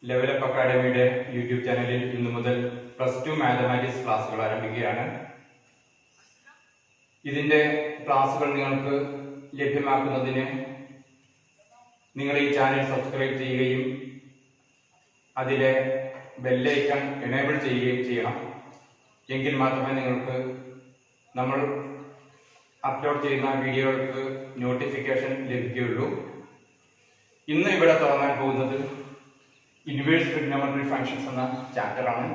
Level up അക്കാഡമിയുടെ YouTube ചാനലിൽ ഇന്നു മുതൽ +2 മാത്തമാറ്റിക്സ് ക്ലാസ്സുകൾ ആരംഭിക്കുകയാണ്. ഇതിന്റെ ക്ലാസ്സുകൾ നിങ്ങൾക്ക് ലഭ്യമാക്കുന്നതിന് നിങ്ങൾ ഈ ചാനൽ സബ്സ്ക്രൈബ് ചെയ്യുകയും അതിലെ ബെല്ലൈക്കൺ എനേബിൾ ചെയ്യുകയും ചെയ്യണം. എങ്കിൽ മാത്രമേ നിങ്ങൾക്ക് നമ്മൾ അപ്ലോഡ് ചെയ്യുന്ന വീഡിയോകൾക്ക് നോട്ടിഫിക്കേഷൻ ലഭിക്കുകയുള്ളൂ. ഇന്ന് ഇവിടെ തുടങ്ങാൻ പോകുന്നത് ഇൻവേഴ്സ് ട്രിഗണോമെട്രി ഫങ്ഷൻസ് എന്ന ചാപ്റ്ററാണ്.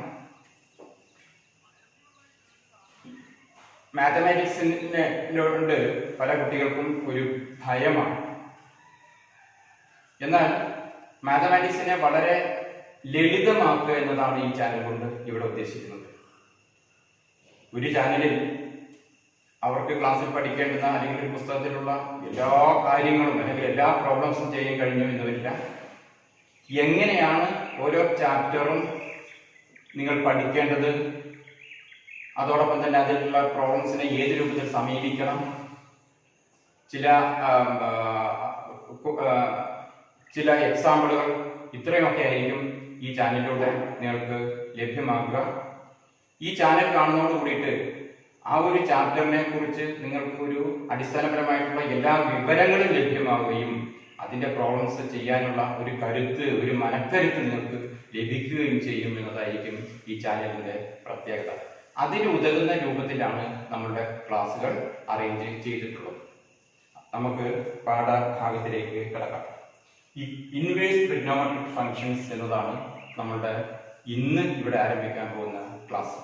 മാത്തമാറ്റിക്സിനോട് പല കുട്ടികൾക്കും ഒരു ഭയമാണ്. എന്നാൽ മാത്തമാറ്റിക്സിനെ വളരെ ലളിതമാക്കുക എന്നതാണ് ഈ ചാനൽ കൊണ്ട് ഇവിടെ ഉദ്ദേശിക്കുന്നത്. ഒരു ചാനലിൽ അവർക്ക് ക്ലാസ്സിൽ പഠിക്കേണ്ടുന്ന അല്ലെങ്കിൽ ഒരു പുസ്തകത്തിലുള്ള എല്ലാ കാര്യങ്ങളും അല്ലെങ്കിൽ എല്ലാ പ്രോബ്ലംസും ചെയ്യാൻ കഴിഞ്ഞു എന്ന് വരില്ല. എങ്ങനെയാണ് ഓരോ ചാപ്റ്ററും നിങ്ങൾ പഠിക്കേണ്ടത്, അതോടൊപ്പം തന്നെ അതിലുള്ള പ്രോബ്ലംസിനെ ഏത് രൂപത്തിൽ സമീപിക്കണം, ചില എക്സാമ്പിളുകൾ, ഇത്രയൊക്കെ ആയിരിക്കും ഈ ചാനലിലൂടെ നിങ്ങൾക്ക് ലഭ്യമാക്കുക. ഈ ചാനൽ കാണുന്നതോട് കൂടിയിട്ട് ആ ഒരു ചാപ്റ്ററിനെ കുറിച്ച് നിങ്ങൾക്ക് ഒരു അടിസ്ഥാനപരമായിട്ടുള്ള എല്ലാ വിവരങ്ങളും ലഭ്യമാവുകയും അതിന്റെ പ്രോബ്ലംസ് ചെയ്യാനുള്ള ഒരു കരുത്ത്, ഒരു മനക്കരുത്ത് നിങ്ങൾക്ക് ലഭിക്കുകയും ചെയ്യും എന്നതായിരിക്കും ഈ ചാനലിന്റെ പ്രത്യേകത. അതിന് ഉതകുന്ന രൂപത്തിലാണ് നമ്മളുടെ ക്ലാസ്സുകൾ അറേഞ്ച് ചെയ്തിട്ടുള്ളത്. നമുക്ക് പാഠഭാഗത്തിലേക്ക് കിടക്കാം. ഈ ഇൻവേഴ്സ് ട്രിഗണോമെട്രിക് ഫങ്ഷൻസ് എന്നതാണ് നമ്മളുടെ ഇന്ന് ഇവിടെ ആരംഭിക്കാൻ പോകുന്ന ക്ലാസ്.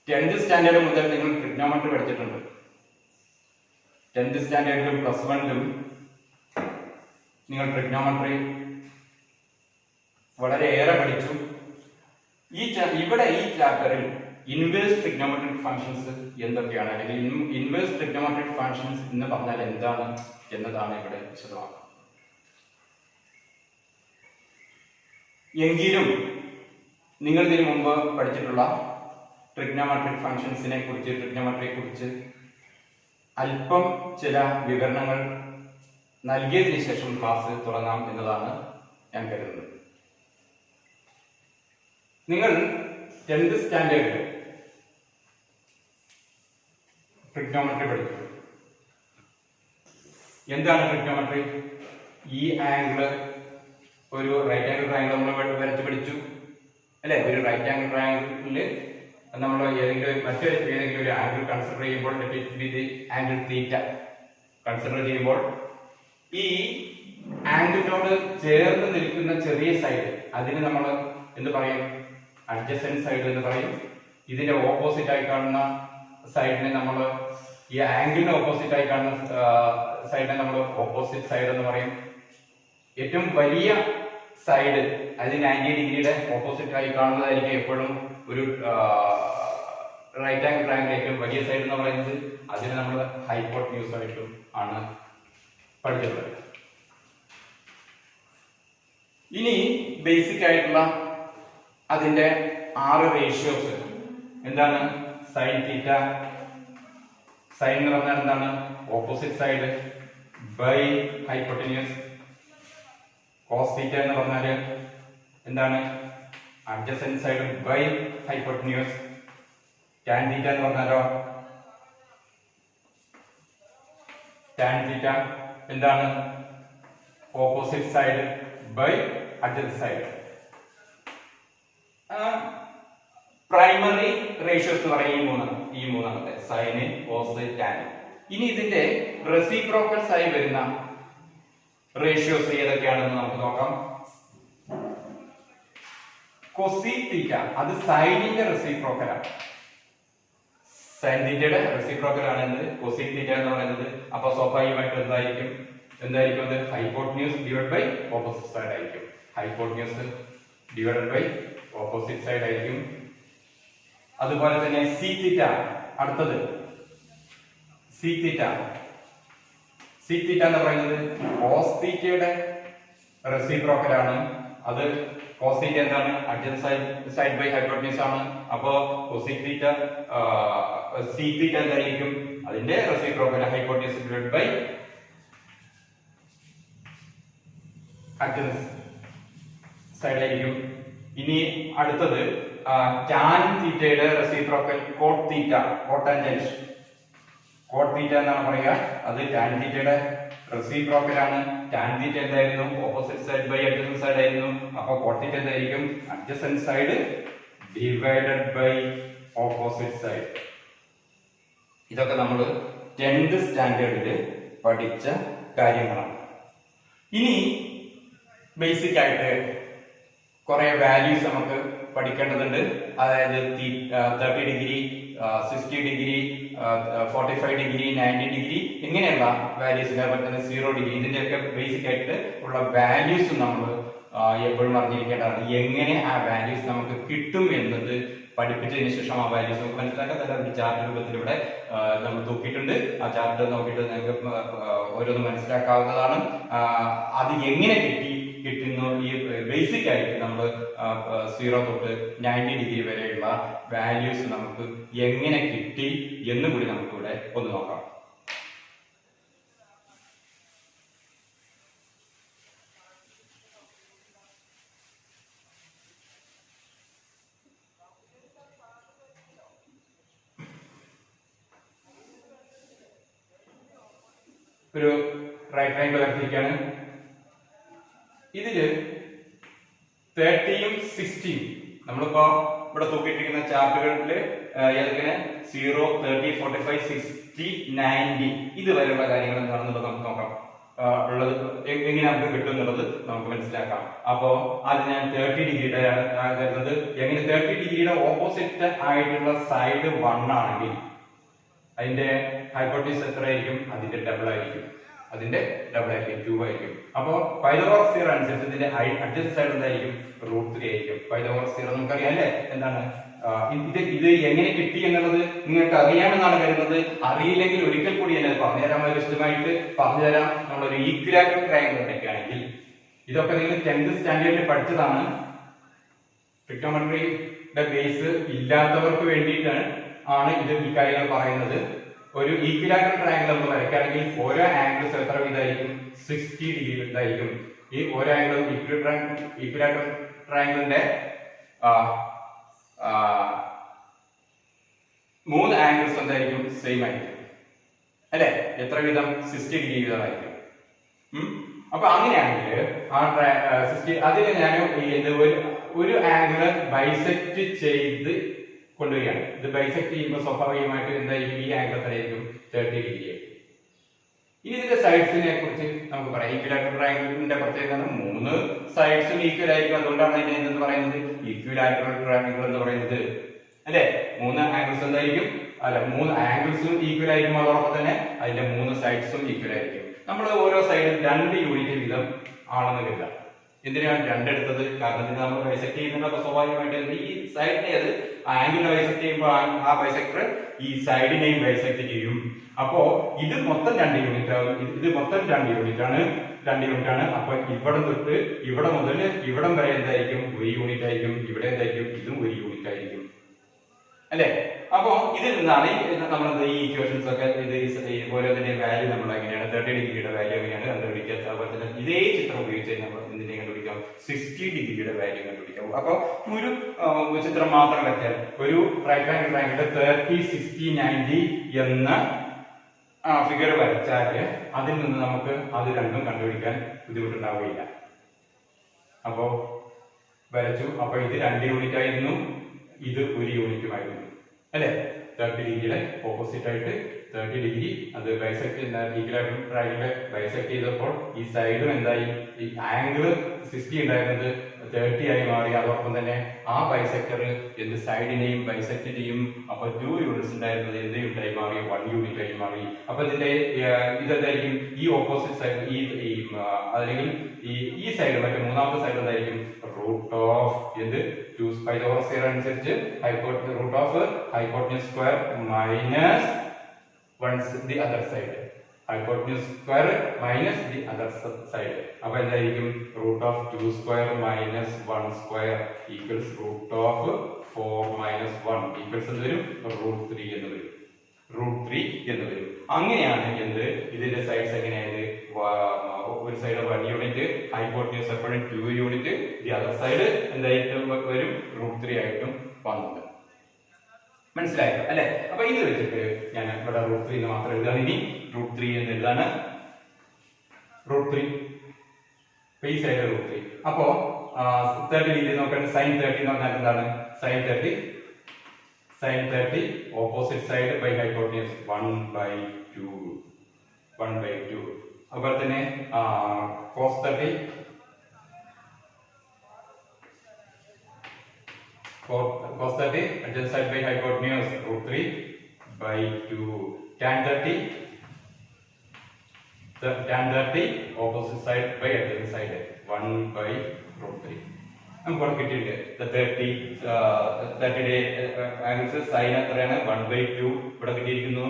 10th സ്റ്റാൻഡേർഡ് മുതൽ നിങ്ങൾ ട്രിഗണോമെട്രി പഠിച്ചിട്ടുണ്ട്. 10th സ്റ്റാൻഡേർഡിലും +1ലും നിങ്ങൾ ട്രിഗണോമെട്രി വളരെയേറെ പഠിച്ചു. ഇവിടെ ഈ ചാപ്റ്ററിൽ ഇൻവേഴ്സ് ട്രിഗണോമെട്രിക് ഫങ്ഷൻസ് എന്തൊക്കെയാണ്, അല്ലെങ്കിൽ ഇൻവേഴ്സ് ട്രിഗണോമെട്രിക് ഫങ്ഷൻസ് എന്ന് പറഞ്ഞാൽ എന്താണ് എന്നതാണ് ഇവിടെ വിശദമാക്കുന്നത്. എങ്കിലും നിങ്ങൾ ഇതിനു മുമ്പ് പഠിച്ചിട്ടുള്ള ട്രിഗണോമെട്രിക് ഫങ്ഷൻസിനെ കുറിച്ച്, ട്രിഗണോമെട്രിയെ കുറിച്ച് അല്പം ചില വിവരണങ്ങൾ നൽകിയതിനു ശേഷം ക്ലാസ് തുടങ്ങാം എന്നതാണ് ഞാൻ കരുതുന്നത്. നിങ്ങൾ 10th സ്റ്റാൻഡേർഡിൽ ട്രിഗണോമെട്രി പഠിക്കും. എന്താണ് ട്രിഗണോമെട്രി? ഈ ആംഗിള്, ഒരു റൈറ്റ് ആംഗിൾ ട്രയാംഗിൾ നമ്മൾ വരച്ച് പഠിച്ചു അല്ലെ. ഒരു റൈറ്റ് ആംഗിൾ ട്രയാംഗിളില് നമ്മൾ ഏതെങ്കിലും ഒരു ആംഗിൾ കൺസിഡർ ചെയ്യുമ്പോൾ, ആംഗിൾ തീറ്റ കൺസിഡർ ചെയ്യുമ്പോൾ ഈ ആംഗിളിനോട് ചേർന്ന് നിൽക്കുന്ന ചെറിയ സൈഡ്, അതിന് നമ്മൾ എന്ത് പറയും? അഡ്ജസന്റ് സൈഡ് എന്ന് പറയും. ഇതിന്റെ ഓപ്പോസിറ്റ് ആയി കാണുന്ന സൈഡിനെ നമ്മൾ, ഈ ആംഗിളിന് ഓപ്പോസിറ്റ് ആയി കാണുന്ന സൈഡിനെ നമ്മൾ ഓപ്പോസിറ്റ് സൈഡ് എന്ന് പറയും. ഏറ്റവും വലിയ സൈഡ്, അതിന് 90 ഡിഗ്രിയുടെ ഓപ്പോസിറ്റ് ആയി കാണുന്നതായിരിക്കും എപ്പോഴും ഒരു റൈറ്റ് ആംഗിൾ ട്രയാംഗിൾ ഏറ്റവും വലിയ സൈഡ് എന്ന് പറയുന്നത്. അതിന് നമ്മൾ ഹൈപ്പോട്ടന്യൂസ് ആയിട്ടും ആണ് പഠിച്ചിട്ടുള്ളത്. ഇനി ബേസിക് ആയിട്ടുള്ള അതിന്റെ 6 റേഷ്യോസ് എന്താണ്? സൈൻ തീറ്റ, സൈൻ എന്ന് പറഞ്ഞാൽ എന്താണ്? Opposite side by hypotenuse. Cos theta എന്ന് പറഞ്ഞാൽ എന്താണ്? Adjacent side by hypotenuse. Tan theta എന്ന് പറഞ്ഞാലോ, ടാൻ തീറ്റ എന്താണ്? Opposite side by adjacent side. Primary ratios എന്ന് പറയുന്ന ഈ മൂന്നാമത്തെ സൈന്, കോസ്, ടാൻ. ഇനി ഇതിന്റെ റെസിപ്രോക്കൽസ് ആയി വരുന്ന റേഷ്യോസ് ഏതൊക്കെയാണെന്ന് നമുക്ക് നോക്കാം. കൊസീക് തീറ്റ, അത് സൈനിന്റെ റെസിപ്രോക്കലാണ്. സൈൻ തീറ്റയുടെ റെസിപ്രോക്കൽ ആണ് കൊസീക് തീറ്റ എന്ന് പറയുന്നത്. അപ്പൊ സ്വാഭാവികമായിട്ട് എന്തായിരിക്കും അത്? Hypotenuse divide by opposite side ആയിരിക്കും. Hypotenuse divide by opposite side ആയിരിക്കും. അതുപോലെ തന്നെ സീ തീറ്റ, അടുത്തത് സീക് തീറ്റ. സീക് തീറ്റ എന്ന് പറയുന്നത് കോസ് തീറ്റയുടെ റെസിപ്രോക്കൽ ആണ്. അത് കോസ് തീറ്റ എന്താണ്? അഡ്ജസന്റ് സൈഡ് ബൈ ഹൈപ്പോട്ടന്യൂസ് ആണ്. അപ്പോ കൊസീക് തീറ്റ, സീക് തീറ്റ എന്തായിരിക്കും? അതിന്റെ reciprocal hypotenuse divide by adjacent side ആയിരിക്കും. ഇനി അടുത്തത് ടാൻ തീറ്റയുടെ reciprocal cot theta, cotangent cot theta എന്നാണ് പറയുക. അത് ടാൻ തീറ്റയുടെ റെസിപ്രോക്കൽ ആണ്. ടാൻ തീറ്റ എന്തായിരുന്നു? Opposite side by adjacent side ആയിരുന്നു. അപ്പൊ കോട്ട് തീറ്റ എന്തായിരിക്കും? Adjacent side divided by opposite side. ഇതൊക്കെ നമ്മൾ 10th സ്റ്റാൻഡേർഡിൽ പഠിച്ച കാര്യങ്ങളാണ്. ഇനി ബേസിക് ആയിട്ട് കുറെ വാല്യൂസ് നമുക്ക് പഠിക്കേണ്ടതുണ്ട്. അതായത് 30 ഡിഗ്രി, 60 ഡിഗ്രി, 45 ഡിഗ്രി, 90 ഡിഗ്രി ഇങ്ങനെയുള്ള വാല്യൂസ്, അതുപോലെ തന്നെ 0 ഡിഗ്രി, ഇതിന്റെയൊക്കെ ബേസിക് ആയിട്ട് ഉള്ള വാല്യൂസ് നമ്മൾ എപ്പോഴും അറിഞ്ഞിരിക്കേണ്ടതാണ്. എങ്ങനെ ആ വാല്യൂസ് നമുക്ക് കിട്ടും എന്നത് പഠിപ്പിച്ചതിന് ശേഷം ആ വാല്യൂസ് നമുക്ക് മനസ്സിലാക്കാൻ തന്നെ ഒരു ചാർട്ട് രൂപത്തിൽ ഇവിടെ നമ്മൾ തൂക്കിയിട്ടുണ്ട്. ആ ചാർട്ട് നോക്കിയിട്ട് നിങ്ങൾക്ക് ഓരോന്ന് മനസ്സിലാക്കാവുന്നതാണ്. അത് എങ്ങനെ കിട്ടുന്നു, ഈ ബേസിക് ആയിട്ട് നമ്മൾ 0 തൊട്ട് 90 ഡിഗ്രി വരെയുള്ള വാല്യൂസ് നമുക്ക് എങ്ങനെ കിട്ടി എന്ന് കൂടി നമുക്കിവിടെ ഒന്ന് നോക്കാം. ഒരു റൈറ്റ് ട്രയാങ്കിൾ വരച്ചിരിക്കുകയാണ്. ഇതില് 30യും 60യും നമ്മളിപ്പോ ഇവിടെ തൂക്കിയിട്ടിരിക്കുന്ന ചാർട്ടുകളില് ഏതൊക്കെ 0, 30, 45, 60, 90 ഇതുവരെയുള്ള കാര്യങ്ങൾ എന്താണെന്നുള്ളത് നമുക്ക് നോക്കാം. ഉള്ളത് എങ്ങനെ നമുക്ക് കിട്ടും എന്നുള്ളത് നമുക്ക് മനസ്സിലാക്കാം. അപ്പോ അത് ഞാൻ 30 ഡിഗ്രിയുടെ വരുന്നത് എങ്ങനെ? 30 ഡിഗ്രിയുടെ ഓപ്പോസിറ്റ് ആയിട്ടുള്ള സൈഡ് 1 ആണെങ്കിൽ അതിന്റെ ഹൈപ്പോട്ടീസ് എത്രയായിരിക്കും? അതിന്റെ ഡബിൾ ആയിരിക്കും. 2 ആയിരിക്കും. അപ്പോ പൈതഗോറസ് തിയറം അനുസരിച്ച് ഇതിന്റെ അഡ്ജസന്റ് സൈഡ് എന്തായിരിക്കും? √3 ആയിരിക്കും. പൈതഗോറസ് തിയറം നമുക്കറിയാം അല്ലേ? എന്താണ് ഇത് എങ്ങനെ കിട്ടി എന്നുള്ളത് നിങ്ങൾക്ക് അറിയാമെന്നാണ് കരുതുന്നത്. അറിയില്ലെങ്കിൽ ഒരിക്കൽ കൂടി ഞാൻ പറഞ്ഞുതരാം, വിശദമായിട്ട് പറഞ്ഞുതരാം. നമ്മളൊരു ഈക്വിലാറ്ററൽ ട്രയാങ്കിൾ വരയ്ക്കുകയാണെങ്കിൽ, ഇതൊക്കെ നിങ്ങൾ 10th സ്റ്റാൻഡേർഡിൽ പഠിച്ചതാണ്. ട്രിഗണോമെട്രിയുടെ ബേസ് ഇല്ലാത്തവർക്ക് വേണ്ടിയിട്ടാണ് ഇത് ഈ കാര്യങ്ങൾ പറയുന്നത്. ഒരു ഈക്വിലാറ്ററൽ ട്രയാങ്കിൾ നമ്മൾ വരയ്ക്കുകയാണെങ്കിൽ ഓരോ ആംഗിൾസ് എത്ര വീതമായിരിക്കും? 60 ഡിഗ്രി വീതമായിരിക്കും. ഈ ഓരോ ആംഗിളും ഈക്വിലാറ്ററൽ ട്രയാങ്കിളിന്റെ 3 ആംഗിൾസ് എന്തായിരിക്കും? സെയിം ആയിരിക്കും അല്ലെ? എത്ര വീതം? 60 ഡിഗ്രി വീതമായിരിക്കും. അപ്പൊ അങ്ങനെയാണെങ്കിൽ ആ 60 അതിന് ഞാൻ ഒരു ആംഗിള് ബൈസെക്ട് ചെയ്ത് കൊണ്ടുവരികയാണ്. ഇത് ബൈസെക്ട് ചെയ്യുമ്പോൾ സ്വാഭാവികമായിട്ട് എന്തായിരിക്കും? ഈ ആംഗിൾ എത്രയായിരിക്കും? 30 ഡിഗ്രി ആയിരിക്കും. ഇനി ഇതിന്റെ സൈഡ്സിനെ കുറിച്ച് നമുക്ക് പറയാം. ഈക്വിലാറ്ററൽ ട്രയാങ്കിളിന്റെ പ്രത്യേകത 3 സൈഡ്സും ഈക്വൽ ആയിരിക്കും. അതുകൊണ്ടാണ് ഇതിനെ എന്ത് പറയുന്നത്? ഈക്വിലാറ്ററൽ ട്രയാങ്കിൾ എന്ന് പറയുന്നത് അല്ലെ? 3 ആംഗിൾസ് എന്തായിരിക്കും? 3 ആംഗിൾസും ഈക്വൽ ആയിരിക്കും. അതോടൊപ്പം തന്നെ അതിന്റെ 3 സൈഡ്സും ഈക്വൽ ആയിരിക്കും. നമ്മൾ ഓരോ സൈഡും 2 യൂണിറ്റ് വീതം ആണെന്ന് കരുതാം. എന്തിനാണ് 2 എടുത്തത്? കാരണം ഇത് നമ്മൾ ബൈസെക്ട് ചെയ്യുന്നപ്പോൾ സ്വാഭാവികമായിട്ട് ഈ സൈഡിനെ അത് ആംഗിളിനെ ബൈസെക്ട് ചെയ്യുമ്പോൾ ആ ബൈസെക്ടർ ഈ സൈഡിനെയും ബൈസെക്ട് ചെയ്യും. അപ്പോ ഇത് മൊത്തം 2 യൂണിറ്റ് ആവും. ഇത് മൊത്തം 2 യൂണിറ്റ് ആണ്. അപ്പൊ ഇവിടെ തൊട്ട് ഇവിടെ മുതൽ ഇവിടം വരെ എന്തായിരിക്കും? 1 യൂണിറ്റ് ആയിരിക്കും. ഇവിടെ എന്തായിരിക്കും? ഇതും 1 യൂണിറ്റ് ആയിരിക്കും അല്ലെ? അപ്പോ ഇതിൽ നിന്നാണ് നമ്മൾ ഈ ഇക്വേഷൻസ് ഒക്കെ ഓരോന്നിന്റെ വാല്യൂ നമ്മൾ എങ്ങനെയാണ് 30 ഡിഗ്രിയുടെ വാല്യൂ എങ്ങനെയാണ് കണ്ടുപിടിക്കുക. അതുപോലെ തന്നെ ഇതേ ചിത്രം ഉപയോഗിച്ച് നമ്മൾ എന്തിനെ കണ്ടുപിടിക്കാം? 60 ഡിഗ്രിയുടെ വാല്യൂ കണ്ടുപിടിക്കാം. അപ്പൊ ഒരു ചിത്രം മാത്രം വെച്ചാൽ ഒരു റൈറ്റ് ആംഗിൾ ട്രയാങ്കിളിന്റെ 30, 60, 90 എന്ന ഫിഗർ വരച്ചാൽ അതിൽ നിന്ന് നമുക്ക് അത് രണ്ടും കണ്ടുപിടിക്കാൻ ബുദ്ധിമുട്ടുണ്ടാവുകയില്ല. അപ്പോ വരച്ചു. അപ്പൊ ഇത് 2 യൂണിറ്റ് ആയിരുന്നു, ഇത് 1 യൂണിറ്റുമായിരുന്നു അല്ലെ? 30 ഡിഗ്രിയുടെ ഓപ്പോസിറ്റ് ആയിട്ട് 30 ഡിഗ്രി അത് ബൈസെക്ട് ഈക്വിലാറ്ററൽ ട്രയാങ്കിൾ ബൈസെക്ട് ചെയ്തപ്പോൾ ഈ സൈഡും എന്തായി? ഈ ആംഗിൾ 60 ഉണ്ടായിരുന്നത് 30 ആയി മാറി. അതോടൊപ്പം തന്നെ ആ ബൈസെക്ടർ എന്ത് സൈഡിനെയും ബൈസെക്ട് ചെയ്യും. അപ്പൊ 2 യൂണിറ്റ്സ് ഉണ്ടായിരുന്നത് എന്ത് യൂണിറ്റായി മാറി? 1 യൂണിറ്റ് ആയി മാറി. അപ്പൊ ഇതിന്റെ ഇതെന്തായിരിക്കും? ഈ ഓപ്പോസിറ്റ് സൈഡ് അല്ലെങ്കിൽ ഈ സൈഡ് മറ്റേ മൂന്നാമത്തെ സൈഡ് എന്തായിരിക്കും? റൂട്ട് ഓഫ് എന്ത്? പൈതഗോറസ് തിയറം അനുസരിച്ച് root of hypotenuse square minus the other side. Hypotenuse square minus the other side. അപ്പൊ എന്തായിരിക്കും? Root of 2 square minus 1 square equals root of 4 minus 1 equals എന്ത് വരും? √3 എന്ന് വരും. √3 എന്ന് വരും. അങ്ങനെയാണ് എന്ത്? ഇതിന്റെ സൈഡ്സ് എങ്ങനെയായത്? ഓപ്പോസിറ്റ് സൈഡ് 1 യൂണിറ്റ്, ഹൈപ്പോട്ടന്യൂസ് എപ്പോഴും 2 യൂണിറ്റ്, ദി അതർ സൈഡ് എന്തായിട്ടും വരും √3 ആയിട്ടും വന്നത്. മനസ്സിലായോ അല്ലെ? അപ്പൊ ഇത് വെച്ചിട്ട് ഞാൻ ഇവിടെ √3 എന്ന് മാത്രം എഴുതാണ്. ഇനി √3 എന്ന് എഴുതാണ്. √3 ഈ സൈഡ് √3. അപ്പോ 30 ഡിഗ്രി നോക്കാൻ sin 30 എന്ന് പറഞ്ഞാൽ എന്താണ്? sin 30 opposite side by hypotenuse 1/2. അതുപോലെ തന്നെ cos 30 adjacent side by hypotenuse √3/2. tan 30 opposite side by adjacent side 1/√3. നമുക്ക് കിട്ടിയിട്ടുണ്ട് 30 ആംഗിൾസ് സൈൻ എത്രയാണ് 1/2. ഇവിടെ കിട്ടിയിരിക്കുന്നു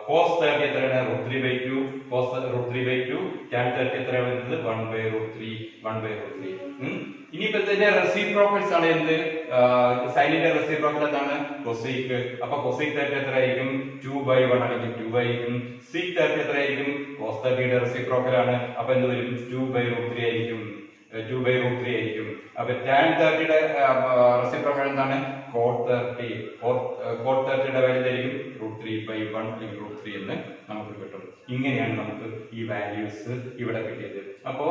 cos 30 എത്രയാണ് √3/2. cos √3/2. tan 30 എത്രയാണ് വരുന്നത് 1/√3. ഇനിയിപ്പോ ഇതിന്റെ റെസിപ്രോക്കൽസ് ആണ് എന്ത്? സൈനിന്റെ റെസിപ്രോക്കൽ എന്താണ്? കൊസീക്ക്. അപ്പൊ കൊസീക് 30 എത്രയായിരിക്കും? 2/1 അല്ലെങ്കിൽ 2/. സീക് 30 എത്രയായിരിക്കും? cos 30യുടെ റെസിപ്രോക്കൽ ആണ്. അപ്പൊ എന്ത് വരും? 2/√3 ആയിരിക്കും. 2/√3 ആയിരിക്കും. അപ്പൊ tan 30യുടെ റെസിപ്രോക്കൽ എന്താണ്? cot 30. cot 30യുടെ വാല്യൂ ആയിരിക്കും √3/1 അല്ലെങ്കിൽ √3 എന്ന് നമുക്ക് കിട്ടും. ഇങ്ങനെയാണ് നമുക്ക് ഈ വാല്യൂസ് ഇവിടെ കിട്ടിയത്. അപ്പോ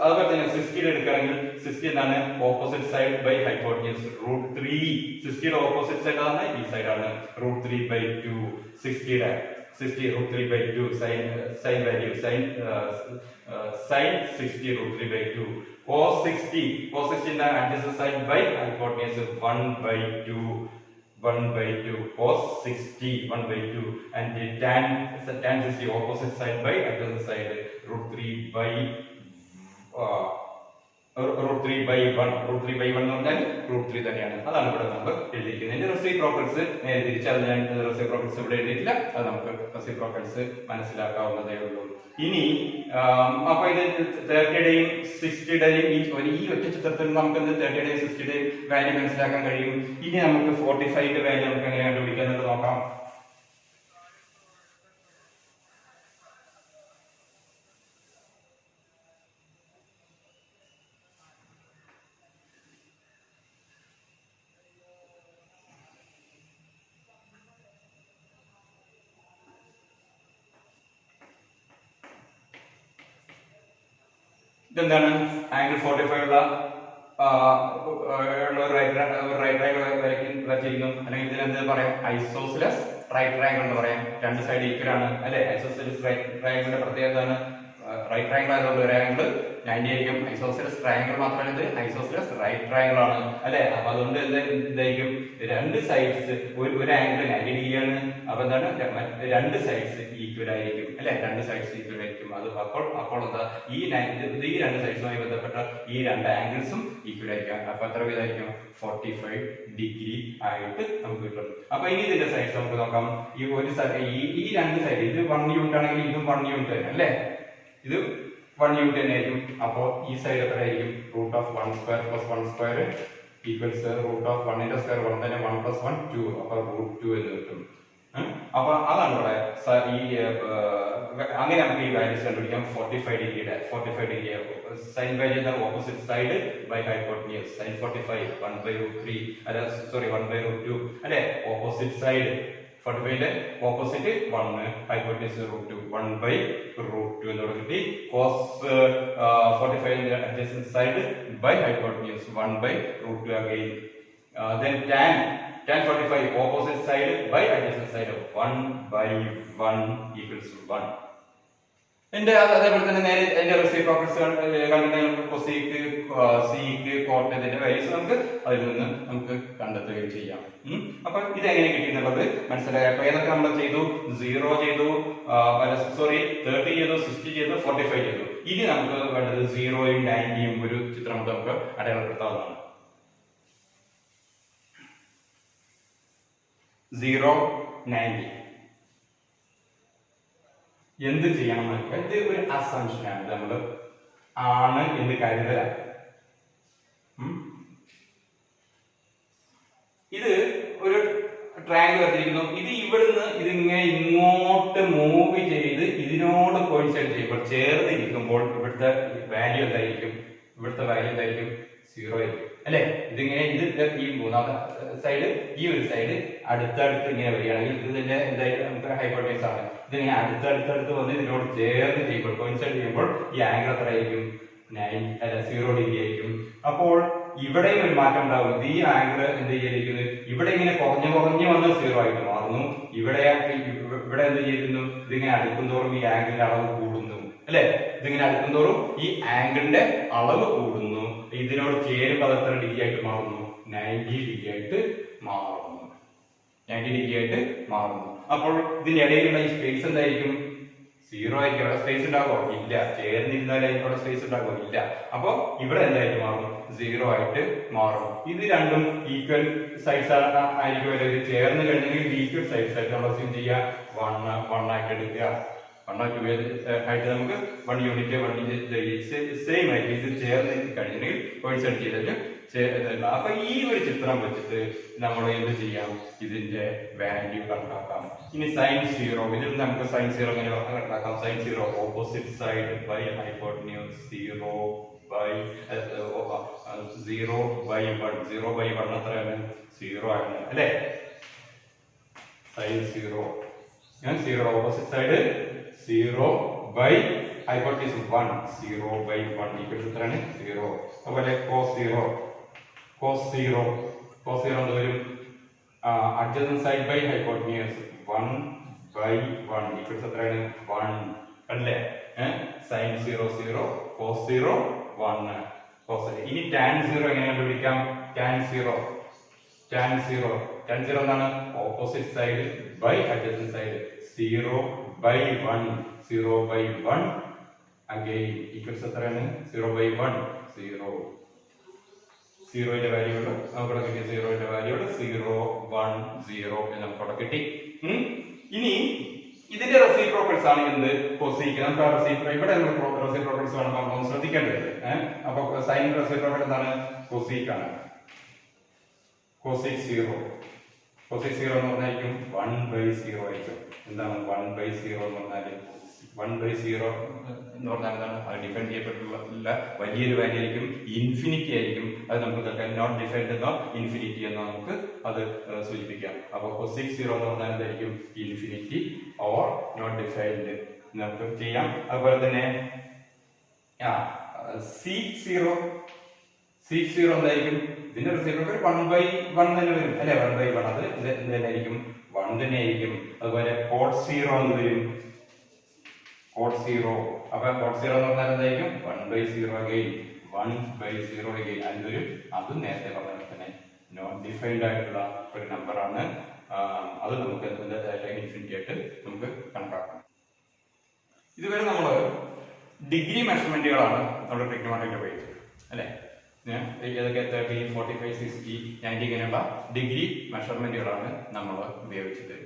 അതുപോലെ തന്നെ 60 എടുക്കുകയാണെങ്കിൽ 60 എന്താണ്? Opposite side by hypotenuse √3. 60യുടെ ഓപ്പോസിറ്റ് സൈഡ് ആണ് ഈ സൈഡ് ആണ് √3/2. 60 √3/2 സൈൻ വാല്യൂ sin 60 √3/2. cos 60 ന്റെ adjacent side by hypotenuse 1/2. cos 60 1/2 and tan 60 opposite side by adjacent side √3/1. √3/1 എന്ന് പറഞ്ഞാൽ √3 തന്നെയാണ്. അതാണ് ഇവിടെ നമ്മൾ എഴുതിയിരിക്കുന്നത്. ഇതിന്റെ റെസിപ്രോക്കൽസ് നേരെ തിരിച്ചത് ഞാൻ റെസിപ്രോക്കൽസ് ഇവിടെ എഴുതിയിട്ടില്ല. അത് നമുക്ക് റെസിപ്രോക്കൽസ് മനസ്സിലാക്കാവുന്നതേ ഉള്ളൂ. ഇനി അപ്പൊ ഇത് 30യുടെയും 60യുടെയും ഈ ഒറ്റ ചിത്രത്തിൽ നമുക്ക് 30യുടെയും 60യുടെയും വാല്യൂ മനസ്സിലാക്കാൻ കഴിയും. ഇനി നമുക്ക് 45ന്റെ വാല്യൂ നമുക്ക് എങ്ങനെ കണ്ടുപിടിക്കാൻ എന്നുള്ളത് നോക്കാം. ഇതെന്താണ്? ആംഗിൾ 45 ഉള്ള റൈറ്റ് ട്രയാങ്കിൾ വരച്ചിരിക്കുന്നു. അല്ലെങ്കിൽ ഇതിനെന്ത് പറയാം? ഐസോസിലസ് റൈറ്റ് ട്രയാങ്കിൾ എന്ന് പറയാം. രണ്ട് സൈഡ് ഈക്വൽ ആണ് അല്ലെ? ഐസോസിലസ് റൈറ്റ് ട്രയാങ്കിളിന്റെ പ്രത്യേകത എന്താണ്? റൈറ്റ് ട്രയാങ്കിൾ ആയതുകൊണ്ട് ഒരു ആംഗിൾ 90 ആയിരിക്കും. ഐസോസിലസ് ട്രയാങ്കിൾ മാത്രമല്ല, ഇത് ഐസോസിലസ് റൈറ്റ് ട്രയാങ്കിൾ ആണ് അല്ലെ? അപ്പൊ അതുകൊണ്ട് എന്തായിരിക്കും? രണ്ട് സൈഡ്സ് ഒരു ആംഗിൾ 90 ഡിഗ്രി ആണ്. അപ്പൊ എന്താണ്? രണ്ട് സൈഡ്സ് ഈക്വൽ ആയിരിക്കും അല്ലെ? രണ്ട് സൈഡ്സ് ഈക്വൽ ആയിരിക്കും. അത് അപ്പോൾ എന്താ? ഈ രണ്ട് സൈഡ്സുമായി ബന്ധപ്പെട്ട ഈ രണ്ട് ആംഗിൾസും ഈക്വൽ ആയിരിക്കും. അപ്പൊ എത്ര വീതമായിരിക്കും? 45 ഡിഗ്രി ആയിട്ട് നമുക്ക് കിട്ടും. അപ്പൊ ഇനി ഇതിന്റെ സൈഡ്സ് നമുക്ക് നോക്കാം. ഈ രണ്ട് സൈഡ്, ഇത് 1 യൂണിറ്റ് ആണെങ്കിൽ ഇതും 1 യൂണിറ്റ് തന്നെ അല്ലെ? ഇത് 1 യൂണിറ്റ് തന്നെ ആയിരിക്കും. അപ്പോ ഈ സൈഡ് എത്ര ആയിരിക്കും? √1² + 1² ഈക്വൽസ് √1ന്റെ സ്ക്വയർ 1 തന്നെ 1 + 1 2. അപ്പൊ √2 എന്ന് കിട്ടും. അപ്പൊ അതാണ് ഇവിടെ ഈ അങ്ങനെ നമുക്ക് ഈ വാല്യൂസ് കണ്ടുപിടിക്കാം. 45 ഡിഗ്രിയുടെ sine value opposite side by hypotenuse sin 45 1/√3 അല്ല സോറി 1/√2 അല്ലെ? ഓപ്പോസിറ്റ് സൈഡ് 45ന്റെ ഓപ്പോസിറ്റ് 1 ഹൈപ്പോട്ടന്യൂസ് √2 1/√2 എന്നോട് കിട്ടി. cos 45ന്റെ adjacent side by hypotenuse 1/√2 again. Then tan 45 opposite side by adjacent side 1/1 equals 1. അതേപോലെ തന്നെ നേരെ എന്റെ റെസിപ്രോക്കൽസ് കണ്ടെത്താൻ കൊസീക്ക് സീക്ക് കോട്ട് ഇതിന്റെ വാല്യൂസ് നമുക്ക് അതിൽ നിന്ന് നമുക്ക് കണ്ടെത്തുകയും ചെയ്യാം. അപ്പൊ ഇത് എങ്ങനെ കിട്ടി എന്നുള്ളത് മനസ്സിലായി. അപ്പൊ ഏതൊക്കെ നമ്മൾ ചെയ്തു? 0 ചെയ്തു, 30 ചെയ്തു, 60 ചെയ്തു, 45 ചെയ്തു. ഇനി നമുക്ക് വേണ്ടത് 0യും 90യും ഒരു ചിത്രം നമുക്ക് അടയാളപ്പെടുത്താവുന്നതാണ്. 0 90 എന്ത് ചെയ്യണം എന്നൊക്കെ ഇത് ഒരു അസംഷനാണ്. നമ്മൾ ആണ് എന്ന് കരുതലാണ്. ഇത് ഒരു ട്രയാങ്കിൾ വരച്ചിരിക്കുന്നു. ഇത് ഇവിടുന്ന് ഇതിങ്ങനെ ഇങ്ങോട്ട് മൂവ് ചെയ്ത് ഇതിനോട് കോയിൻസൈഡ് ചെയ്യുമ്പോൾ ചേർന്നിരിക്കുമ്പോൾ ഇവിടുത്തെ വാല്യൂ എന്തായിരിക്കും? ഇവിടുത്തെ വാല്യൂ എന്തായിരിക്കും? 0 ആയിരിക്കും അല്ലെ? ഇതിങ്ങനെ ഇത് ഈ മൂന്നാമത്തെ സൈഡ് ഈ ഒരു സൈഡ് അടുത്തടുത്ത് ഇങ്ങനെ വരികയാണെങ്കിൽ ഇതിന്റെ എന്തായാലും നമുക്ക് ഹൈപ്പോട്ടനസ് ആണ്. ഇതിങ്ങനെ അടുത്തടുത്ത് വന്ന് ഇതിനോട് ചേർന്ന് ചെയ്യുമ്പോൾ കോയിൻസൈഡ് ചെയ്യുമ്പോൾ ഈ ആംഗിൾ എത്ര ആയിരിക്കും? 0 ഡിഗ്രി ആയിരിക്കും. അപ്പോൾ ഇവിടെയും ഒരു മാറ്റം ഉണ്ടാവും. ഈ ആംഗിൾ എന്ത് ചെയ്തിരിക്കുന്നത്? ഇവിടെ ഇങ്ങനെ കുറഞ്ഞു വന്ന് 0 ആയിട്ട് മാറുന്നു. ഇവിടെ എന്ത് ചെയ്യുന്നു? ഇതിങ്ങനെ അടുക്കും തോറും ഈ ആംഗിളിന്റെ അളവ് കൂടുന്നു അല്ലെ? ഇതിങ്ങനെ അടുക്കും തോറും ഈ ആംഗിളിന്റെ അളവ് കൂടുന്നു. ഇതിനോട് ചേരുമ്പോൾ അത് എത്ര ഡിഗ്രി ആയിട്ട് മാറുന്നു? 90 ഡിഗ്രി ആയിട്ട് മാറുന്നു. 90 ഡിഗ്രി ആയിട്ട് മാറുന്നു. അപ്പോൾ ഇതിന്റെ ഇടയിലുള്ള ഈ സ്പേസ് എന്തായിരിക്കും? 0 ആയിരിക്കും. അവിടെ സ്പേസ് ഉണ്ടാകുമോ? ഇല്ല. ചേർന്നിരുന്നാലേ ഇവിടെ സ്പേസ് ഉണ്ടാകുമോ? ഇല്ല. അപ്പൊ ഇവിടെ എന്തായിട്ട് മാറും? 0 ആയിട്ട് മാറും. ഇത് രണ്ടും ഈക്വൽ സൈഡ്സ് ആയിരിക്കും. ഇത് ചേർന്ന് കഴിഞ്ഞെങ്കിൽ ഈക്വൽ സൈഡ്സ് ആയിട്ട് നമ്മൾ അസ്യൂം ചെയ്യുക. 1 ആയിട്ട് എടുക്കുക. 1 2 ആയിട്ട് നമുക്ക് 1 യൂണിറ്റ് സെയിം ആയിട്ട് ഇത് ചേർന്ന് കഴിഞ്ഞെങ്കിൽ കോയിൻസൈഡ് ചെയ്തിട്ട് അപ്പൊ ഈ ഒരു ചിത്രം വെച്ചിട്ട് നമ്മൾ എന്ത് ചെയ്യാം? ഇതിന്റെ വാല്യൂ കണക്കാക്കാം. ഇനി sin 0 ഇതിൽ നമുക്ക് sin 0 എങ്ങനെ കണക്കാക്കാം? sin 0 opposite side by hypotenuse 0 by 1 എത്രയാണ്? 0 ആണ് അല്ലെ? sin 0 ഞാൻ 0 opposite side 0 by hypotenuse 1 0 by 1 equal എത്രയാണ്? 0. അതുപോലെ cos 0 എന്ത് വരും? adjacent side by hypotenuse 1 by 1 equal എത്രയാണ്? 1 അല്ലേ? sin 0 cos 0 1 cos. ഇനി tan 0 എങ്ങനെ കണ്ടുപിടിക്കാം? tan 0 എന്താണ്? Opposite side by adjacent side 0 by 1 again equals എത്രയാണ്? 0 by 1 0 ന്റെ വാല്യൂ ഉണ്ട്. നമുക്കിവിടെ കിട്ടിയ 0 വാല്യൂ 0 1 0 എന്ന് നമുക്കിവിടെ കിട്ടി. ഇനി ഇതിന്റെ റെസിപ്രോക്കൽസ് ആണ് എന്ത്? കൊസീക്ക്. നമുക്ക് ഇവിടെ റെസിപ്രോക്കൽസ് വേണം നമ്മൾ ശ്രദ്ധിക്കേണ്ടത്. അപ്പൊ സൈൻ റെസിപ്രോക്കൽ എന്താണ്? കൊസീക്ക് ആണ്. കൊസീക്ക് 0 എന്ന് പറഞ്ഞായിരിക്കും 1/0 ആയിരിക്കും. എന്താണ് 1/0 എന്ന് പറഞ്ഞാൽ? 1/0 എന്ന് പറഞ്ഞാൽ എന്താണ്? അത് ഡിഫൈൻ ചെയ്യപ്പെട്ടിട്ടുള്ള വലിയൊരു വാല്യൂ ആയിരിക്കും. ഇൻഫിനിറ്റി ആയിരിക്കും. അത് നമുക്ക് നോട്ട് ഡിഫൈൻഡ് എന്നോ ഇൻഫിനിറ്റി എന്നോ നമുക്ക് അത് സൂചിപ്പിക്കാം. അപ്പൊ cosec 0 എന്ന് പറഞ്ഞാൽ എന്തായിരിക്കും? ഇൻഫിനിറ്റി ഓർ നോട്ട് ഡിഫൈൻഡ് നമുക്ക് ചെയ്യാം. അതുപോലെ തന്നെ sec 0 എന്തായിരിക്കും? ഇതിന്റെ റെസിപ്രോക്കൽ 1/1 തന്നെ വരും അല്ലെ? 1/1 അത് എന്തായിരിക്കും? 1 തന്നെ ആയിരിക്കും. അതുപോലെ cot 0 എന്ന് വരും. cot 0 അപ്പൊ cot 0 എന്ന് പറഞ്ഞാൽ എന്തായിരിക്കും? 1/0 again 1/0 again അതിലൊരു അത് നേരത്തെ പറഞ്ഞ തന്നെ നോട്ട് ഡിഫൈൻഡ് ആയിട്ടുള്ള ഒരു നമ്പർ ആണ്. അത് നമുക്ക് ഇൻഫിനിറ്റി ആയിട്ട് നമുക്ക് കണക്കാക്കാം. ഇതുവരെ നമ്മൾ ഡിഗ്രി മെഷർമെന്റുകളാണ് നമ്മുടെ ട്രിഗ്നോമെട്രിയിൽ ഉപയോഗിച്ചത് അല്ലെ? ഏതൊക്കെ 30 45 60 90 ഇങ്ങനെയുള്ള ഡിഗ്രി മെഷർമെന്റുകളാണ് നമ്മൾ ഉപയോഗിച്ചത്.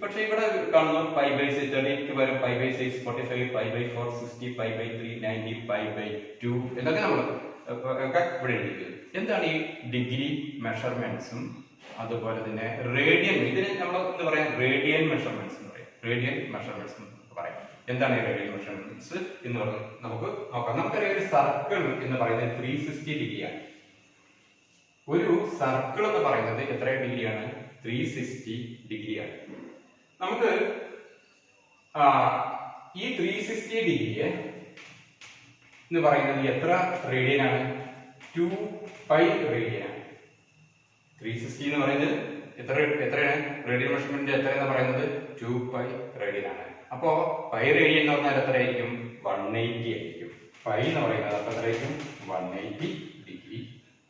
പക്ഷെ ഇവിടെ കാണുന്നു 5/6 30 പകരം 5/6 45 5/4 60 5/3 90 5/2 എന്നൊക്കെ നമ്മൾ ഒക്കെ ഇവിടെ എഴുതിയിരിക്കുന്നത്. എന്താണ് ഈ ഡിഗ്രി മെഷർമെന്റ്സും അതുപോലെ തന്നെ റേഡിയൻ? ഇതിന് നമ്മൾ എന്താ പറയാ? റേഡിയൻ മെഷർമെന്റ്സ് എന്ന് പറയും. റേഡിയൻ മെഷർമെന്റ്സ് എന്ന് പറയും. എന്താണ് ഈ റേഡിയൻ മെഷർമെന്റ്സ് എന്ന് പറഞ്ഞാൽ നമുക്ക് നോക്കാം. നമുക്കറിയാം ഒരു സർക്കിൾ എന്ന് പറയുന്നത് 360 ഡിഗ്രിയാണ്. ഒരു സർക്കിൾ എന്ന് പറയുന്നത് എത്ര ഡിഗ്രിയാണ്? 360 ഡിഗ്രിയാണ്. നമുക്ക് ഈ 360 ഡിഗ്രിയെ എന്ന് പറയുന്നത് എത്ര റേഡിയനാണ്? 2π റേഡിയനാണ്. 360 എന്ന് പറയുന്നത് എത്രയാണ്? റേഡിയൻ മെഷർമെന്റ് എത്രയെന്ന് പറയുന്നത് 2π റേഡിയനാണ്. അപ്പോ പൈ റേഡിയൻ എന്ന് പറഞ്ഞാൽ എത്രയായിരിക്കും? 180 ആയിരിക്കും. പൈ എന്ന് പറയുന്നത് എത്രയായിരിക്കും? 180 ഡിഗ്രി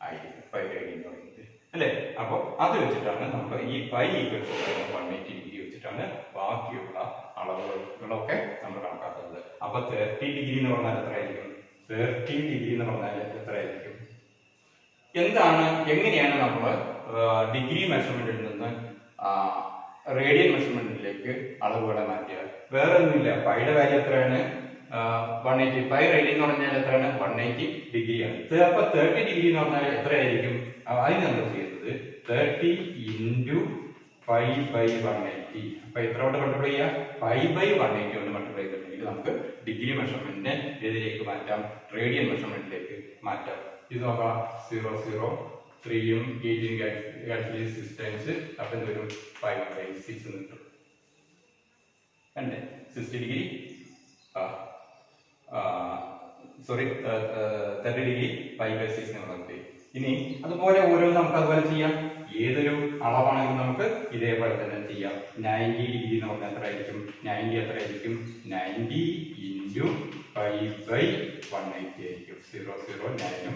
ആയിരിക്കും പൈ റേഡിയൻ എന്ന് പറയുന്നത് അല്ലെ? അപ്പൊ അത് വെച്ചിട്ടാണ് നമ്മൾ ഈ പൈ ഈക്വൽ 180 ഡിഗ്രി വെച്ചിട്ടാണ് ബാക്കിയുള്ള അളവുകളൊക്കെ നമ്മൾ കണക്കാക്കുന്നത്. അപ്പൊ 30 ഡിഗ്രി എന്ന് പറഞ്ഞാൽ എത്രയായിരിക്കും? 30 ഡിഗ്രി എന്ന് പറഞ്ഞാൽ എത്രയായിരിക്കും? എന്താണ്, എങ്ങനെയാണ് നമ്മൾ ഡിഗ്രി മെഷർമെന്റിൽ നിന്ന് റേഡിയൻ മെഷർമെന്റിലേക്ക് അളവുകളെ മാറ്റിയത്? വേറെ ഒന്നുമില്ല. പൈയുടെ വാല്യൂ എത്രയാണ്? 180. പൈ റേഡിയൻ എന്ന് പറഞ്ഞാൽ എത്രയാണ്? 180 ഡിഗ്രിയാണ്. അപ്പൊ 30 ഡിഗ്രി എന്ന് പറഞ്ഞാൽ എത്രയായിരിക്കും? അതിന് നമ്മൾ ചെയ്യുന്നത് 30 × 5/180. അപ്പൊ എത്ര കൊണ്ട് മൾട്ടിപ്ലൈ ചെയ്യാം? 5/180 കൊണ്ട് മൾട്ടിപ്ലൈ ചെയ്തിട്ടുണ്ടെങ്കിൽ നമുക്ക് ഡിഗ്രി മെഷർമെന്റിനെ ഏതിലേക്ക് മാറ്റാം? റേഡിയൻ മെഷർമെന്റിലേക്ക് മാറ്റാം. ഇത് നോക്കാം. 0 0 3യും 8യും ക്യാൻസൽ 6 ടൈംസ് അപ്പൊ എന്ത് വരും? 5/6 എന്ന് കിട്ടും. അല്ലേ? 60 ഡിഗ്രി 30 ഡിഗ്രി 5/6 നമുക്ക്. ഇനി അതുപോലെ ഓരോന്നും നമുക്ക് അതുപോലെ ചെയ്യാം. ഏതൊരു അളവാണെങ്കിലും നമുക്ക് ഇതേപോലെ തന്നെ ചെയ്യാം. 90 ഡിഗ്രി എന്ന് പറഞ്ഞാൽ എത്ര ആയിരിക്കും? 90 എത്ര ആയിരിക്കും? 90 × 5/180 ആയിരിക്കും. 0 0 9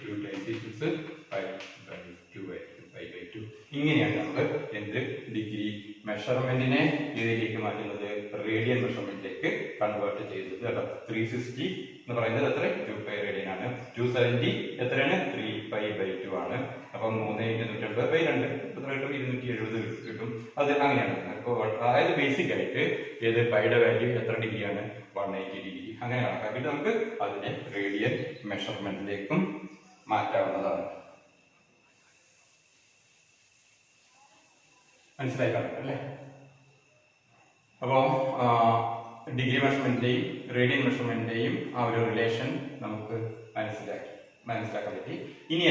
2 times 6 5/2 ആയിരിക്കും. 5/2. ഇങ്ങനെയാണ് നമ്മൾ എന്ത് ഡിഗ്രി മെഷർമെന്റിനെ ഏതിലേക്ക് മാറ്റുന്നത്? റേഡിയൻ മെഷർമെന്റിലേക്ക് കൺവേർട്ട് ചെയ്യുന്നത് കേട്ടോ. 360 എന്ന് പറയുന്നത് എത്ര? 2π റേഡിയൻ ആണ്. 270 എത്രയാണ്? 3π/2 ആണ്. അപ്പം 3 × 180/2 എത്ര കിട്ടും? 270 കിട്ടും. അത് അങ്ങനെയാണ്. അപ്പോൾ അതായത് ബേസിക് ആയിട്ട് ഏത് പൈയുടെ വാല്യൂ എത്ര ഡിഗ്രിയാണ്? 180 ഡിഗ്രി. അങ്ങനെ കണക്കാക്കിയിട്ട് നമുക്ക് അതിനെ റേഡിയൻ മെഷർമെന്റിലേക്കും മാറ്റാവുന്നതാണ്. മനസ്സിലായി കാണും അല്ലേ? അപ്പോൾ ഡിഗ്രി മെഷർമെന്റിന്റെയും റേഡിയൻ മെഷർമെന്റിന്റെയും ആ ഒരു റിലേഷൻ നമുക്ക് മനസ്സിലാക്കാൻ പറ്റി. ഇനി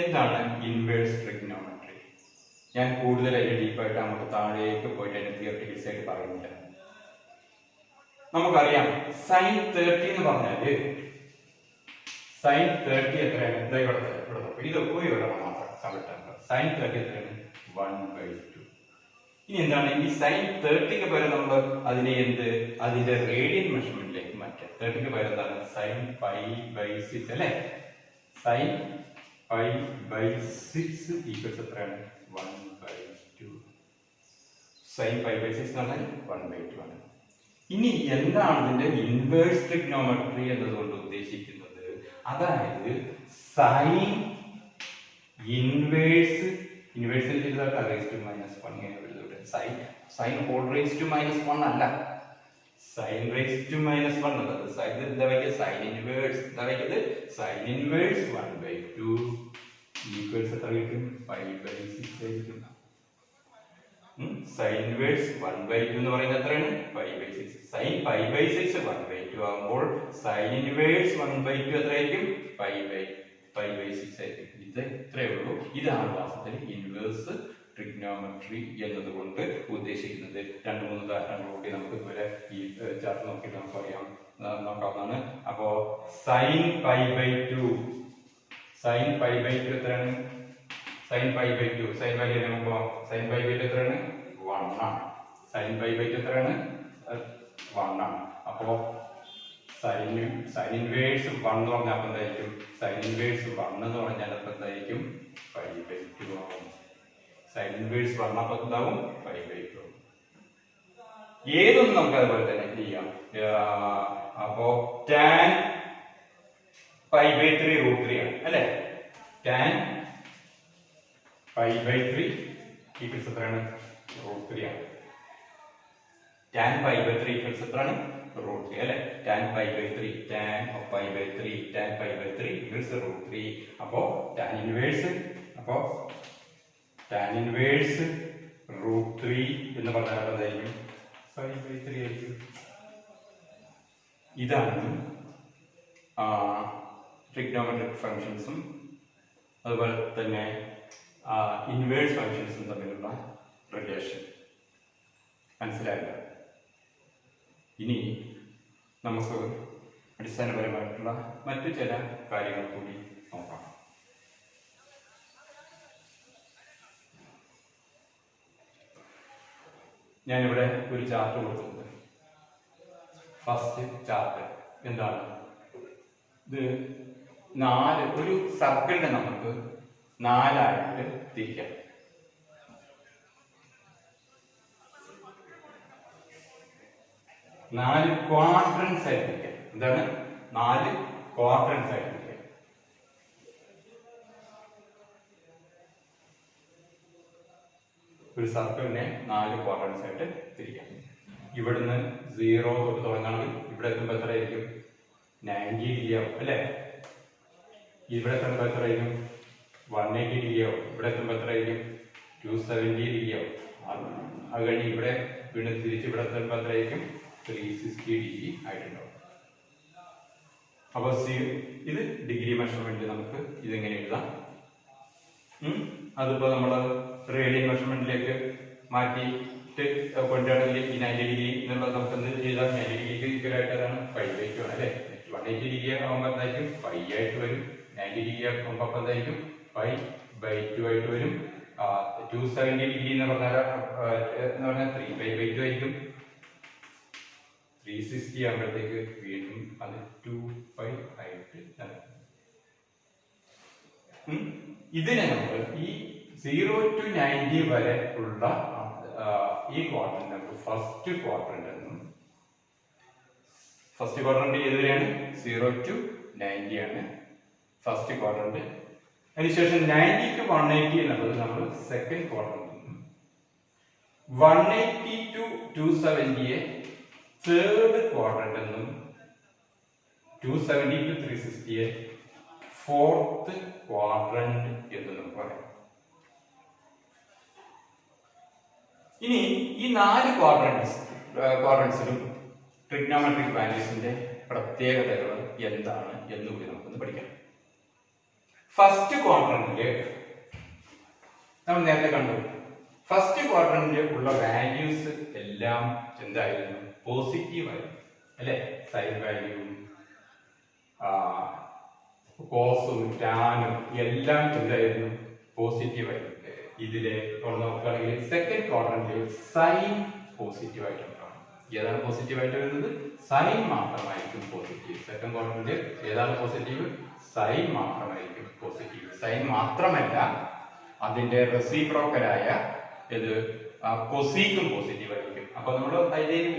എന്താണ് ഇൻവേഴ്സ് ട്രിഗ്നോമെട്രി? ഞാൻ കൂടുതൽ അതിന്റെ ഡീപ്പായിട്ട് നമുക്ക് താഴേക്ക് പോയിട്ട് അതിന്റെ തിയററ്റിക്കൽസ് ആയിട്ട് പറയുന്നില്ല. നമുക്കറിയാം sin 30 എന്ന് പറഞ്ഞാല് sin 30 എത്രയാണ്? ഇത് ഒരു മാത്രം sin 30 എത്രയാണ്? 1/2. ഇനി എന്താണ് ഈ sin 30ക്ക് പകരം നമ്മൾ അതിന്റെ റേഡിയൻ മെഷർമെന്റിലേക്ക് മാറ്റാം. 30ക്ക് പകരം എന്താണ്? sin π/6 അല്ലേ? sin π/6 ഈക്വൽസ് എത്രയാണ്? 1/2. sin π/6 എന്ന് പറഞ്ഞാൽ 1/2 ആണ്. ഇനി എന്താണ് ഇതിന്റെ ഇൻവേഴ്സ് ട്രിഗ്നോമെട്രി എന്നതുകൊണ്ട് ഉദ്ദേശിക്കുന്നത്? അതായത് sin inverse sin whole raised to -1 അല്ല, sin raised to -1 എന്നത് sin ഇൻവേഴ്സ് 1/2 ഈക്വൽസ് എത്ര കിട്ടും? 5/6 ആയിരിക്കും. sin ഇൻവേഴ്സ് 1/2 എന്ന് പറയുന്നത് എത്രയാണ്? 5/6. sin π/6 1/2 ആകുമ്പോൾ sin ഇൻവേഴ്സ് 1/2 എത്രയായിരിക്കും? 5/6 ആയിരിക്കും. ഇത് ഇത്രയേ ഉള്ളൂ. ഇതാണ് വാസ്തവത്തിൽ ഇൻവേഴ്സ് ട്രിഗ്നോമെട്രി എന്നതുകൊണ്ട് ഉദ്ദേശിക്കുന്നത്. 2-3 ഉദാഹരണങ്ങൾ കൂടി നമുക്ക് ഇതുവരെ ഈ ചാർട്ട് നോക്കിയിട്ട് നമുക്ക് നോക്കാവുന്നതാണ്. അപ്പോ sin π/2 എത്രയാണ്? sin π/2 sin വാല്യൂ നമുക്ക് sin π/2 എത്രയാണ്? 1 ആണ്. sin π/2 എത്രയാണ്? 1 ആണ്. അപ്പോ sin ഇൻവേഴ്സ് 1 എന്ന് പറഞ്ഞാൽ അപ്പം എന്തായിരിക്കും? sin ഇൻവേഴ്സ് 1 എന്ന് പറഞ്ഞാൽ അപ്പം എന്തായിരിക്കും? 5/2 ആവും. sin ഇൻവേഴ്സ് 1 അപ്പം എന്താവും? 5/2 ആവും. ഏതൊന്നും നമുക്ക് അതുപോലെ തന്നെ ചെയ്യാം. അപ്പോ tan π/3 √3 ആണ് അല്ലേ? tan π/3 ഈക്വൽസ് എത്രയാണ്? √3 ആണ്. tan π/3 ഈക്വൽസ് എത്രയാണ്? √3 അല്ലേ? tan π/3 equals √3. അപ്പോ tan ഇൻവേഴ്സ് √3 എന്ന് പറഞ്ഞാൽ എന്തായിരിക്കും? 5/3 ആയിരിക്കും. ഇതാണ് ട്രിഗ്നോമെട്രിക് ഫങ്ഷൻസും അതുപോലെ തന്നെ ഇൻവേഴ്സ് ഫങ്ഷൻസും തമ്മിലുള്ള റിലേഷൻ. മനസ്സിലായില്ല? ഇനി നമുക്ക് അടിസ്ഥാനപരമായിട്ടുള്ള മറ്റു ചില കാര്യങ്ങൾ കൂടി നോക്കാം. ഞാനിവിടെ ഒരു ചാർട്ട് കൊടുത്തിട്ടുണ്ട്. ഫസ്റ്റ് ചാർട്ട് എന്താണ്? ഇത് ഒരു സർക്കിളിനെ നമുക്ക് 4 ആയിട്ട് തിരിക്കാം. നാല് ക്വാഡ്രൻസ് ആയിട്ട് തിരിക്കാം. എന്താണ്? 4 ക്വാഡ്രൻസ് ആയിട്ട് തിരിക്കാം. ഒരു സർക്കിളിനെ 4 ക്വാഡ്രൻസ് ആയിട്ട് തിരിക്കാം. ഇവിടുന്ന് 0 തൊട്ട് തുടങ്ങുകയാണെങ്കിൽ ഇവിടെ എത്തുമ്പോൾ എത്രയായിരിക്കും? 90 ഡിഗ്രി ആവും അല്ലേ? ഇവിടെ എത്തുമ്പോൾ എത്രയായിരിക്കും? 180 ഡിഗ്രി ആവും. ഇവിടെ എത്തുമ്പോൾ എത്രയായിരിക്കും? 270 ഡിഗ്രി ആവും. അത് കഴിഞ്ഞ് ഇവിടെ വീണ്ടും തിരിച്ച് ഇവിടെ എത്തുമ്പോൾ എത്രയായിരിക്കും? 360 ഡിഗ്രി ആയിട്ടുണ്ടാവും. അപ്പോൾ ഇത് ഡിഗ്രി മെഷർമെന്റ് നമുക്ക് ഇതെങ്ങനെ എഴുതാം? അതിപ്പോ നമ്മൾ റേഡിയൻ മെഷർമെന്റിലേക്ക് മാറ്റിയിട്ട് കൊണ്ടുവരണമെങ്കിൽ ഈ 90 ഡിഗ്രി എന്നുള്ളത് നമുക്ക് എന്ത് ചെയ്താൽ 90 ഡിഗ്രിക്ക് ഈക്വലായിട്ട് അതാണ് π/2 ആണ് അല്ലേ? 180 ഡിഗ്രി ആകുമ്പോൾ എന്തായിരിക്കും? π ആയിട്ട് വരും. 90 ഡിഗ്രി ആകുമ്പോൾ എന്തായിരിക്കും? π/2 ആയിട്ട് വരും. 270 ഡിഗ്രി എന്ന് പറഞ്ഞാൽ 3π/2 ആയിരിക്കും. 360 ആകുമ്പോഴത്തേക്ക് വീണ്ടും അത് 2π ആയിട്ട് ഇതിനെ നമ്മൾ ഈ 0 to 90 വരെ ഉള്ള ഈ ക്വാഡ്രന്റ് നമുക്ക് ഫസ്റ്റ് ക്വാഡ്രന്റ് എന്നും, ഫസ്റ്റ് ക്വാഡ്രന്റ് ഏതുവരെയാണ്? 0 to 90 ആണ് ഫസ്റ്റ് ക്വാഡ്രന്റ്. അതിനുശേഷം 90 to 180 എന്നുള്ളത് നമ്മൾ സെക്കൻഡ് ക്വാഡ്രന്റ് എന്നും, 180 to 270 തേർഡ് ക്വാഡ്രന്റ് എന്നും, 270 to 360 ഫോർത്ത് ക്വാഡ്രന്റ് എന്ന് നമുക്ക് പറയാം. ഇനി ഈ 4 ക്വാഡ്രന്റ്സിലും ട്രിഗ്നോമെട്രിക് വാല്യൂസിന്റെ പ്രത്യേകതകൾ എന്താണ് എന്ന് കൂടി നമുക്കൊന്ന് പഠിക്കാം. ഫസ്റ്റ് ക്വാഡ്രന്റില് നമ്മൾ നേരത്തെ കണ്ടു, ഫസ്റ്റ് ക്വാഡ്രന്റിൽ ഉള്ള വാല്യൂസ് എല്ലാം എന്തായിരുന്നു? പോസിറ്റീവ് ആയിരുന്നു അല്ലെ? സൈൻ വാല്യൂവും കോസും ടാനും എല്ലാം എന്തായിരുന്നു? പോസിറ്റീവ് ആയിരുന്നു. ഇതിലെ നോക്കുകയാണെങ്കിൽ സെക്കൻഡ് ക്വാഡ്രന്റിൽ സൈൻ പോസിറ്റീവ് ആയിട്ടുണ്ടാവും. ഏതാണ് പോസിറ്റീവ് ആയിട്ട് വരുന്നത്? സൈൻ മാത്രമായിരിക്കും പോസിറ്റീവ്. സെക്കൻഡ് ക്വാഡ്രന്റിൽ ഏതാണ് പോസിറ്റീവ്? സൈൻ മാത്രമായിരിക്കും പോസിറ്റീവ്. സൈൻ മാത്രമല്ല, അതിന്റെ റെസിപ്രോക്കലായ ഇത് കൊസീക്കും പോസിറ്റീവ് ആയിരിക്കും. അപ്പൊ നമ്മൾ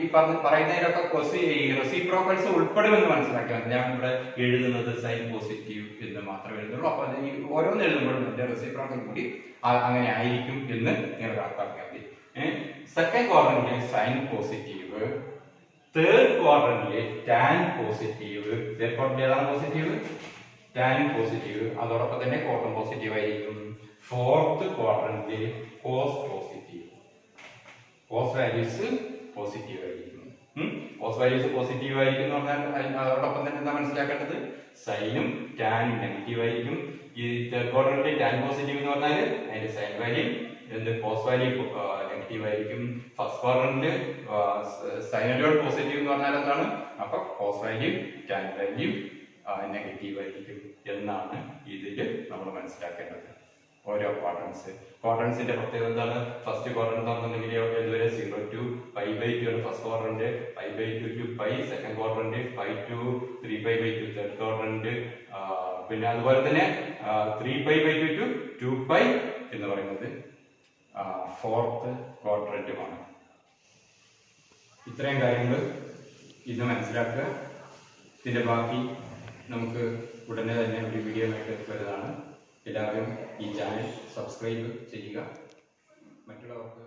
ഈ പറയുന്നതിലൊക്കെ റെസിപ്രോക്കൽസ് ഉൾപ്പെടുമെന്ന് മനസ്സിലാക്കിയാൽ ഞാൻ ഇവിടെ എഴുതുന്നത് സൈൻ പോസിറ്റീവ് എന്ന് മാത്രമേ എഴുതുള്ളൂ. അപ്പൊ ഈ ഓരോന്ന് എഴുതുമ്പോഴും എന്റെ റെസിപ്രോക്കൽ കൂടി അങ്ങനെ ആയിരിക്കും എന്ന് നിങ്ങൾ കണക്കാക്കിയാൽ മതി. സെക്കൻഡ് ക്വാഡ്രന്റിലെ സൈൻ പോസിറ്റീവ്, തേർഡ് ക്വാഡ്രന്റിലെ ടാൻ പോസിറ്റീവ്. തേർഡ് ക്വാഡ്രന്റിൽ ഏതാണ് പോസിറ്റീവ്? Tan positive. അതോടൊപ്പം തന്നെ കോട്ടൺ പോസിറ്റീവ് ആയിരിക്കും. ഫോർത്ത് ക്വാഡ്രന്റിൽ cos positive. Cos values positive ആയിരിക്കും. കോസ് വാല്യൂസ് പോസിറ്റീവ് ആയിരിക്കും എന്ന് പറഞ്ഞാൽ അതോടൊപ്പം തന്നെ എന്താ മനസ്സിലാക്കേണ്ടത്? സൈനും ടാനും നെഗറ്റീവ് ആയിരിക്കും. ഈ തേർഡ് ക്വാഡ്രന്റിൽ ടാൻ പോസിറ്റീവ് എന്ന് പറഞ്ഞാൽ അതിന്റെ sine value cos value negative ആയിരിക്കും. ഫസ്റ്റ് ക്വാഡ്രന്റിൽ സൈനോഡ് പോസിറ്റീവ് എന്ന് പറഞ്ഞാൽ എന്താണ്? അപ്പൊ cos value tan value negative ആയിരിക്കും എന്നാണ് ഇതിൽ നമ്മൾ മനസ്സിലാക്കേണ്ടത്. ഓരോ ക്വാഡ്രന്റ്സിന്റെ പ്രത്യേകത എന്താണ്? ഫസ്റ്റ് ക്വാഡ്രന്റ് ആണെന്നുണ്ടെങ്കിൽ ഇതുവരെ 0 to π/2 ആണ് first quadrant, π/2 to π second quadrant, π to 3π/2 third quadrant, പിന്നെ അതുപോലെ തന്നെ 3π/2 to 2π എന്ന് പറയുന്നത് ഫോർത്ത് ക്വാഡ്രന്റുമാണ്. ഇത്രയും കാര്യങ്ങൾ ഇന്ന് മനസ്സിലാക്കുക. ഇതിന്റെ ബാക്കി നമുക്ക് ഉടനെ തന്നെ ഒരു വീഡിയോ ആയിട്ട് വരുന്നതാണ്. എല്ലാവരും ഈ ചാനൽ സബ്സ്ക്രൈബ് ചെയ്യുക. മറ്റുള്ളവർക്ക്